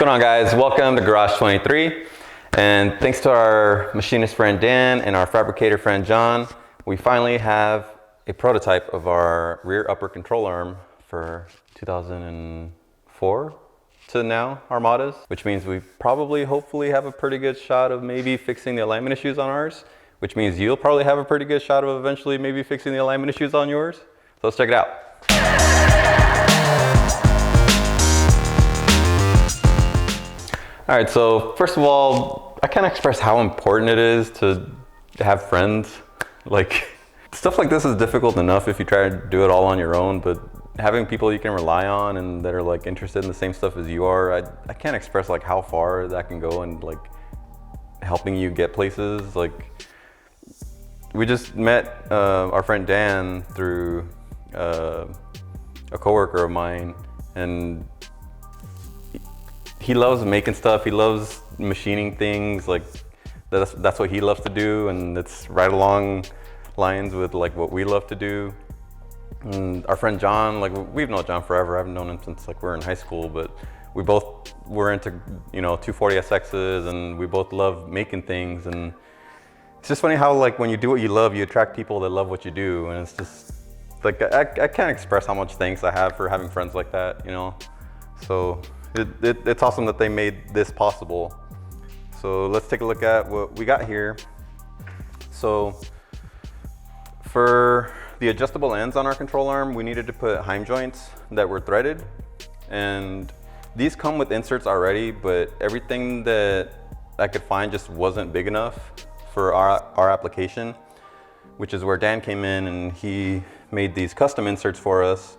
going on, guys? Welcome to Garage 23, and thanks to our machinist friend Dan and our fabricator friend John, we finally have a prototype of our rear upper control arm for 2004 to now Armadas, which means we probably hopefully have a pretty good shot of maybe fixing the alignment issues on ours, which means you'll probably have a pretty good shot of eventually maybe fixing the alignment issues on yours. So let's check it out. All right, so first of all, I can't express how important it is to have friends. Like, stuff like this is difficult enough if you try to do it all on your own, but having people you can rely on and that are like interested in the same stuff as you are, I can't express like how far that can go and like helping you get places. Like, we just met our friend Dan through a coworker of mine, and he loves making stuff. He loves machining things. Like that's what he loves to do, and it's right along lines with like what we love to do. And our friend John, like we've known John forever. I've known him since like we were in high school, but we both were into 240 SXs, and we both love making things. And it's just funny how like when you do what you love, you attract people that love what you do, and it's just like I can't express how much thanks I have for having friends like that, So it's awesome that they made this possible. So let's take a look at what we got here. So for the adjustable ends on our control arm, we needed to put heim joints that were threaded, and these come with inserts already, but everything that I could find just wasn't big enough for our application, which is where Dan came in and he made these custom inserts for us,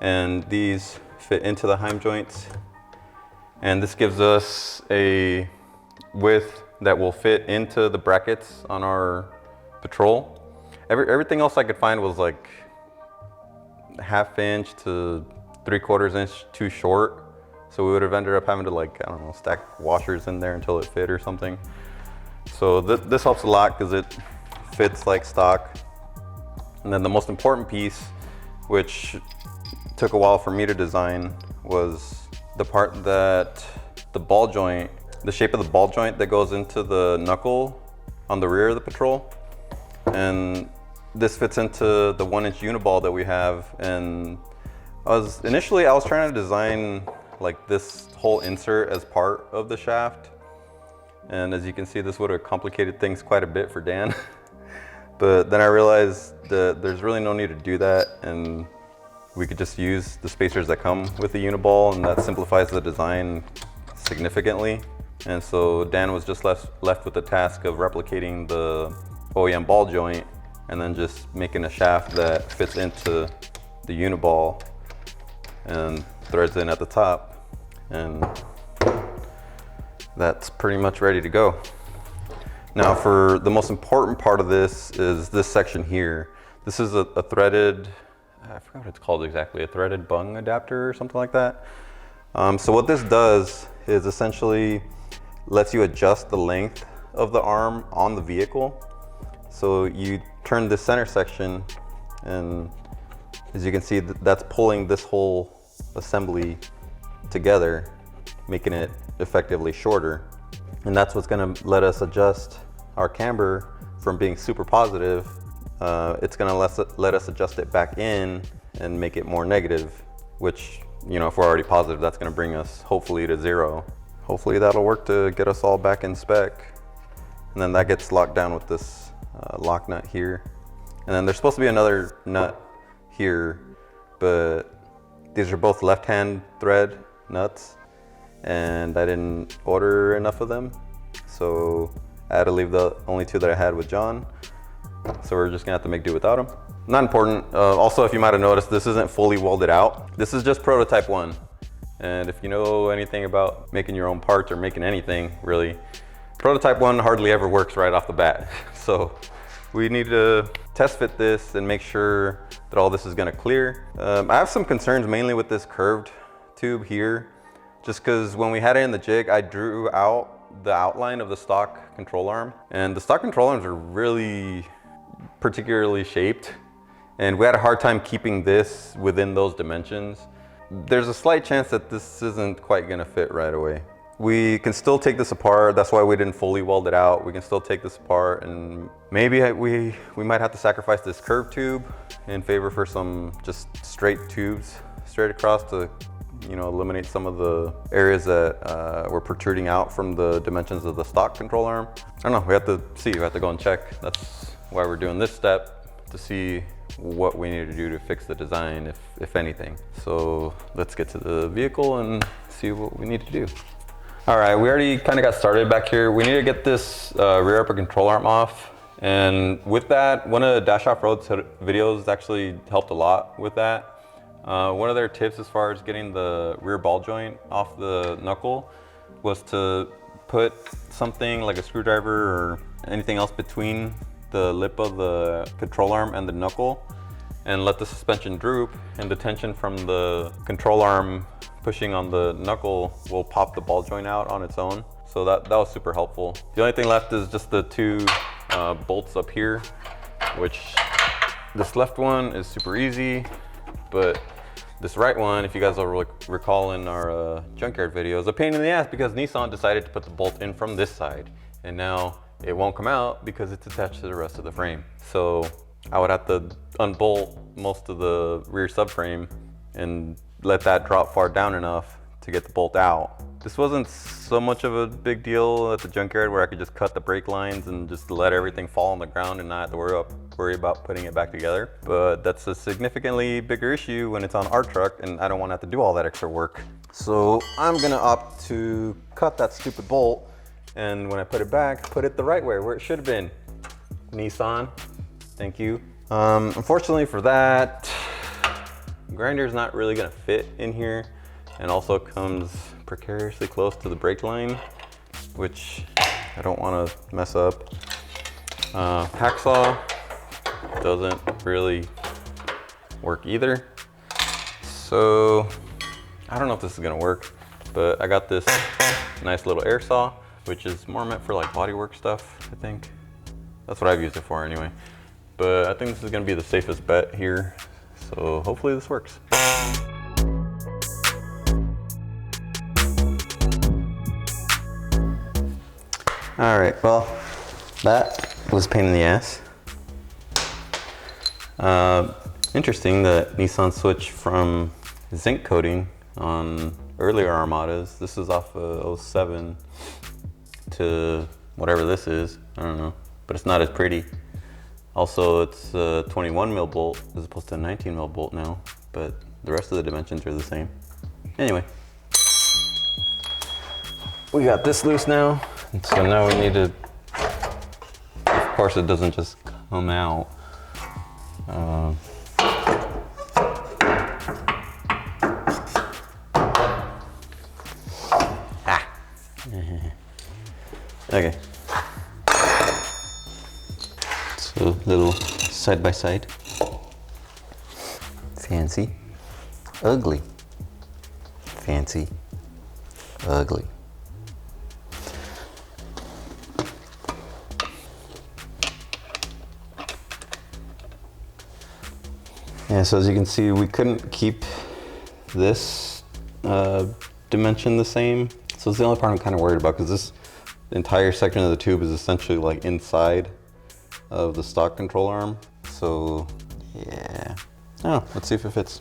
and these fit into the heim joints. And this gives us a width that will fit into the brackets on our patrol. Everything else I could find was like 1/2 inch to 3/4 inch too short. So we would have ended up having to like, I don't know, stack washers in there until it fit or something. So this helps a lot because it fits like stock. And then the most important piece, which took a while for me to design, was the part that the ball joint, the shape of the ball joint that goes into the knuckle on the rear of the patrol. And this fits into the 1-inch uniball that we have. And initially I was trying to design like this whole insert as part of the shaft. And as you can see, this would have complicated things quite a bit for Dan. But then I realized that there's really no need to do that, and we could just use the spacers that come with the uniball, and that simplifies the design significantly. And so Dan was just left with the task of replicating the OEM ball joint and then just making a shaft that fits into the uniball and threads in at the top. And that's pretty much ready to go. Now for the most important part of this is this section here. This is a threaded, I forgot what it's called exactly, a threaded bung adapter or something like that. So what this does is essentially lets you adjust the length of the arm on the vehicle. So you turn this center section, and as you can see, that's pulling this whole assembly together, making it effectively shorter. And that's what's gonna let us adjust our camber from being super positive. It's gonna let us adjust it back in and make it more negative, which, if we're already positive, that's gonna bring us hopefully to 0. Hopefully that'll work to get us all back in spec. And then that gets locked down with this lock nut here. And then there's supposed to be another nut here, but these are both left-hand thread nuts, and I didn't order enough of them, so I had to leave the only 2 that I had with John. So we're just gonna have to make do without them. Not important. Also, if you might have noticed, this isn't fully welded out. This is just prototype 1. And if you know anything about making your own parts or making anything, really, prototype 1 hardly ever works right off the bat. So we need to test fit this and make sure that all this is gonna clear. I have some concerns mainly with this curved tube here, just because when we had it in the jig, I drew out the outline of the stock control arm, and the stock control arms are really particularly shaped, and we had a hard time keeping this within those dimensions. there's a slight chance that this isn't quite gonna fit right away. We can still take this apart. That's why we didn't fully weld it out. We can still take this apart, and maybe we might have to sacrifice this curved tube in favor for some just straight tubes straight across to, you know, eliminate some of the areas that were protruding out from the dimensions of the stock control arm. I don't know, we have to see, we have to go and check. That's why we're doing this step, to see what we need to do to fix the design, if anything. So let's get to the vehicle and see what we need to do. All right, we already kind of got started back here. We need to get this rear upper control arm off. And with that, one of Dash Off-Road's videos actually helped a lot with that. One of their tips as far as getting the rear ball joint off the knuckle was to put something like a screwdriver or anything else between the lip of the control arm and the knuckle, and let the suspension droop, and the tension from the control arm pushing on the knuckle will pop the ball joint out on its own. So that was super helpful. The only thing left is just the two bolts up here, which this left one is super easy, but this right one, if you guys will recall in our junkyard video, is a pain in the ass because Nissan decided to put the bolt in from this side, and now it won't come out because it's attached to the rest of the frame. So I would have to unbolt most of the rear subframe and let that drop far down enough to get the bolt out. This wasn't so much of a big deal at the junkyard where I could just cut the brake lines and just let everything fall on the ground and not have to worry about putting it back together. But that's a significantly bigger issue when it's on our truck, and I don't want to have to do all that extra work. So I'm gonna opt to cut that stupid bolt, and when I put it back, put it the right way, where it should have been. Nissan, thank you. Unfortunately for that, grinder's not really gonna fit in here, and also comes precariously close to the brake line, which I don't want to mess up. Hacksaw doesn't really work either, so I don't know if this is gonna work, but I got this nice little air saw, which is more meant for like bodywork stuff, I think. That's what I've used it for anyway. But I think this is gonna be the safest bet here, so hopefully this works. All right, well, that was a pain in the ass. Interesting that Nissan switched from zinc coating on earlier Armadas. This is off of 07 to whatever this is, I don't know, but it's not as pretty. Also, it's a 21 mil bolt as opposed to a 19 mil bolt now, but the rest of the dimensions are the same. Anyway, we got this loose now, and so now we need to, of course it doesn't just come out. Okay. So little side by side. Fancy, ugly. Fancy, ugly. Yeah, so as you can see, we couldn't keep this dimension the same. So it's the only part I'm kind of worried about, because this entire section of the tube is essentially like inside of the stock control arm. So yeah, oh, let's see if it fits.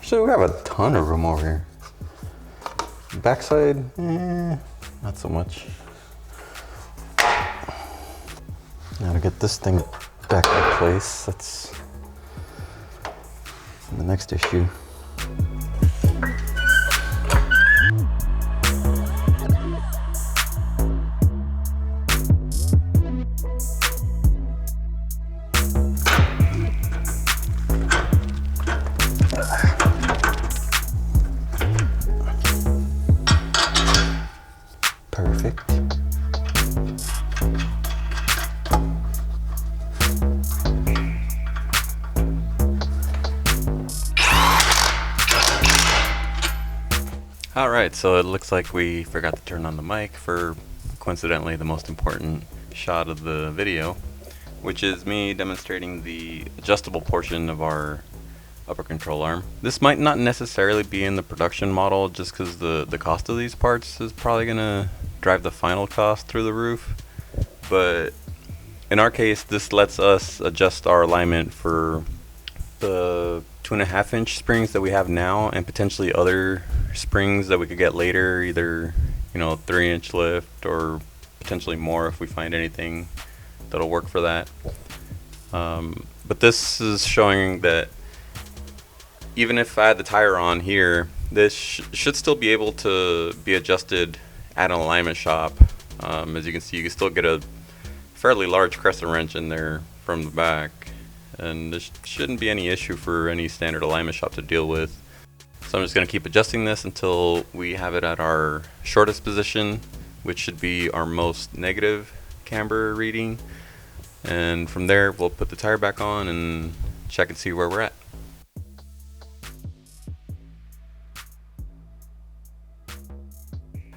So we have a ton of room over here. Backside, not so much. Now to get this thing back in place, that's the next issue. Perfect. All right, so it looks like we forgot to turn on the mic for coincidentally the most important shot of the video, which is me demonstrating the adjustable portion of our upper control arm. This might not necessarily be in the production model just because the cost of these parts is probably gonna drive the final cost through the roof, but in our case this lets us adjust our alignment for the 2.5-inch springs that we have now and potentially other springs that we could get later, either 3-inch lift or potentially more if we find anything that'll work for that. But this is showing that even if I had the tire on here, this should still be able to be adjusted at an alignment shop. As you can see, you can still get a fairly large crescent wrench in there from the back, and this shouldn't be any issue for any standard alignment shop to deal with. So I'm just going to keep adjusting this until we have it at our shortest position, which should be our most negative camber reading, and from there we'll put the tire back on and check and see where we're at.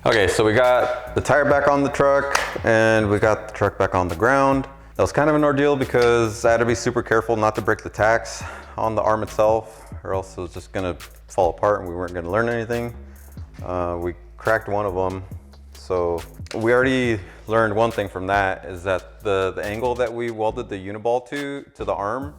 Okay, so we got the tire back on the truck and we got the truck back on the ground. That was kind of an ordeal because I had to be super careful not to break the tacks on the arm itself, or else it was just gonna fall apart and we weren't gonna learn anything. We cracked one of them. So we already learned one thing from that, is that the angle that we welded the uniball to the arm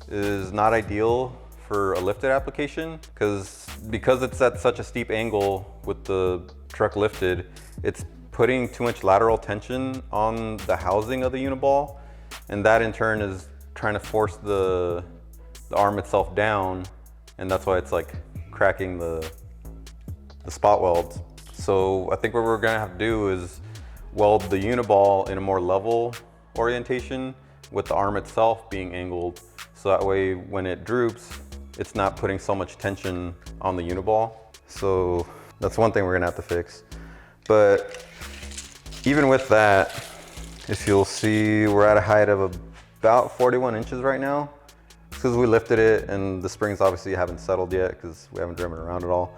is not ideal for a lifted application, because it's at such a steep angle with the truck lifted, it's putting too much lateral tension on the housing of the uniball, and that in turn is trying to force the arm itself down, and that's why it's like cracking the spot welds. So I think what we're gonna have to do is weld the uniball in a more level orientation with the arm itself being angled, so that way when it droops, it's not putting so much tension on the uniball. So that's one thing we're gonna have to fix. But even with that, if you'll see, we're at a height of about 41 inches right now. It's because we lifted it and the springs obviously haven't settled yet because we haven't driven around at all.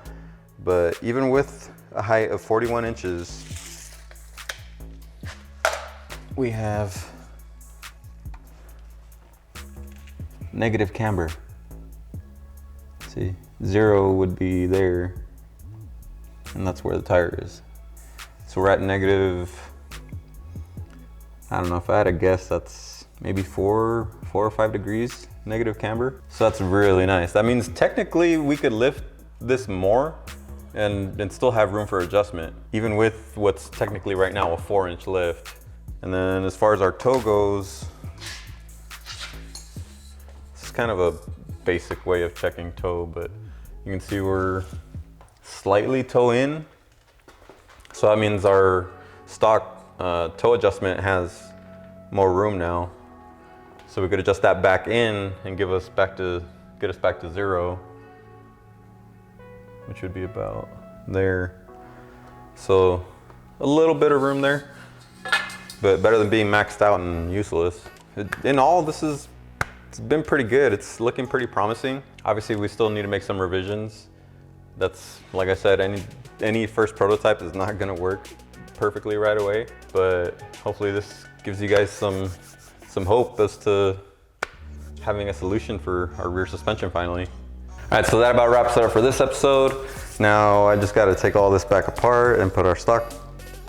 But even with a height of 41 inches, we have negative camber. See, 0 would be there, and that's where the tire is. So we're at negative, I don't know, if I had to guess, that's maybe 4 or 5 degrees negative camber. So that's really nice. That means technically we could lift this more and still have room for adjustment, even with what's technically right now a 4-inch lift. And then as far as our toe goes, it's kind of a basic way of checking toe, but you can see we're slightly toe in. So that means our stock toe adjustment has more room now. So we could adjust that back in and get us back to 0, which would be about there. So a little bit of room there, but better than being maxed out and useless. In all, it's been pretty good. It's looking pretty promising. Obviously, we still need to make some revisions. That's, like I said, any first prototype is not gonna work perfectly right away, but hopefully this gives you guys some hope as to having a solution for our rear suspension finally. All right, so that about wraps it up for this episode. Now I just gotta take all this back apart and put our stock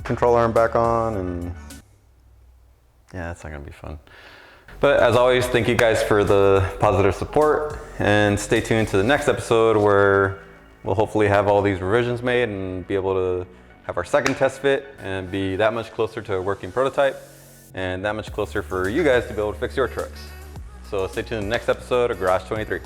control arm back on, and yeah, that's not gonna be fun. But as always, thank you guys for the positive support, and stay tuned to the next episode where we'll hopefully have all these revisions made and be able to have our second test fit and be that much closer to a working prototype and that much closer for you guys to be able to fix your trucks. So stay tuned to the next episode of Garage 23.